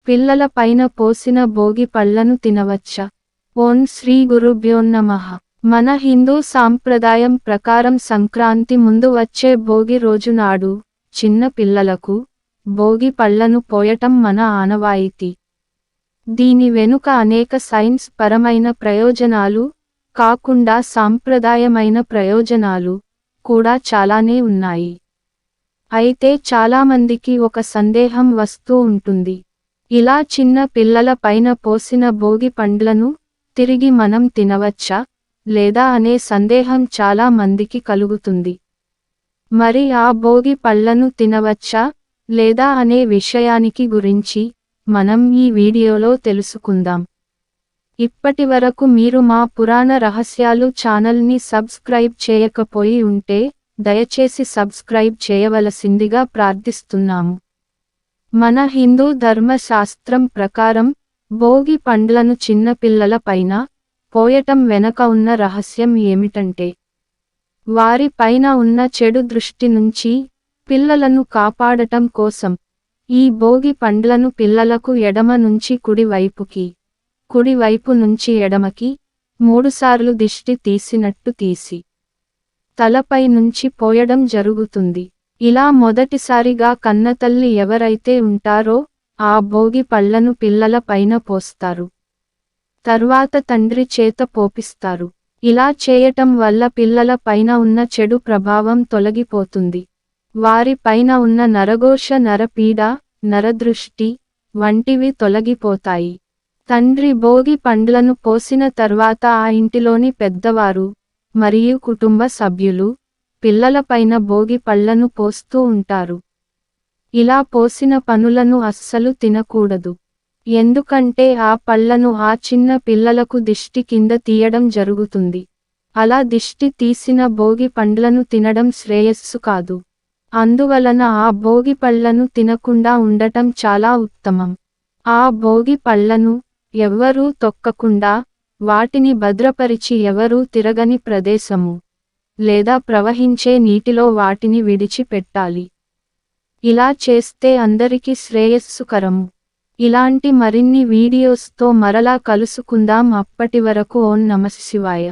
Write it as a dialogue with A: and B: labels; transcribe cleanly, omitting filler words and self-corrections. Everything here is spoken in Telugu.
A: పిల్లల పైన పోసిన భోగి పళ్లను తినవచ్చా? ఓం శ్రీ గురుభ్యో నమః. మన హిందూ సాంప్రదాయం ప్రకారం సంక్రాంతి ముందు వచ్చే భోగి రోజు నాడు చిన్న పిల్లలకు భోగి పళ్లను పోయటం మన ఆనవాయితీ. దీని వెనుక అనేక సైన్స్ పరమైన ప్రయోజనాలు కాకుండా సాంప్రదాయమైన ప్రయోజనాలు కూడా చాలానే ఉన్నాయి. అయితే చాలామందికి ఒక సందేహం వస్తూ ఉంటుంది. ఇలా చిన్న పిల్లల పైన పోసిన భోగి పండ్లను తిరిగి మనం తినవచ్చా లేదా అనే సందేహం చాలా మందికి కలుగుతుంది. మరి ఆ భోగి పళ్లను తినవచ్చా లేదా అనే విషయానికి గురించి మనం ఈ వీడియోలో తెలుసుకుందాం. ఇప్పటివరకు మీరు మా పురాణ రహస్యాలు ఛానల్ని సబ్స్క్రైబ్ చేయకపోయి ఉంటే దయచేసి సబ్స్క్రైబ్ చేయవలసిందిగా ప్రార్థిస్తున్నాము. మన హిందూ ధర్మశాస్త్రం ప్రకారం భోగి పండ్లను చిన్నపిల్లల పైన పోయటం వెనక ఉన్న రహస్యం ఏమిటంటే, వారి పైన ఉన్న చెడు దృష్టి నుంచి పిల్లలను కాపాడటం కోసం ఈ భోగి పండ్లను పిల్లలకు ఎడమ నుంచి కుడి వైపుకి, కుడి వైపు నుంచి ఎడమకి 3 సార్లు దిష్టి తీసినట్టు తీసి తలపై నుంచి పోయడం జరుగుతుంది. ఇలా మొదటిసారిగా కన్నతల్లి ఎవరైతే ఉంటారో ఆ భోగి పళ్లను పిల్లల పైన పోస్తారు. తర్వాత తండ్రి చేత పోపిస్తారు. ఇలా చేయటం వల్ల పిల్లల పైన ఉన్న చెడు ప్రభావం తొలగిపోతుంది. వారి పైన ఉన్న నరఘోష, నరపీడ, నరదృష్టి వంటివి తొలగిపోతాయి. తండ్రి భోగి పండ్లను పోసిన తర్వాత ఆ ఇంటిలోని పెద్దవారు మరియు కుటుంబ సభ్యులు పిల్లలపైన భోగి పళ్లను పోస్తూ ఉంటారు. ఇలా పోసిన పనులను అస్సలు తినకూడదు. ఎందుకంటే ఆ పళ్లను ఆ చిన్న పిల్లలకు దిష్టి కింద తీయడం జరుగుతుంది. అలా దిష్టి తీసిన భోగి పండ్లను తినడం శ్రేయస్సు కాదు. అందువలన ఆ భోగి పళ్లను తినకుండా ఉండటం చాలా ఉత్తమం. ఆ భోగి పళ్లను ఎవ్వరూ తొక్కకుండా వాటిని భద్రపరిచి ఎవరూ తిరగని ప్రదేశము లేదా ప్రవహించే నీటిలో వాటిని విడిచిపెట్టాలి. ఇలా చేస్తే అందరికీ శ్రేయస్సుకరము. ఇలాంటి మరిన్ని వీడియోస్తో మరలా కలుసుకుందాం. అప్పటి వరకు ఓం నమః శివాయ.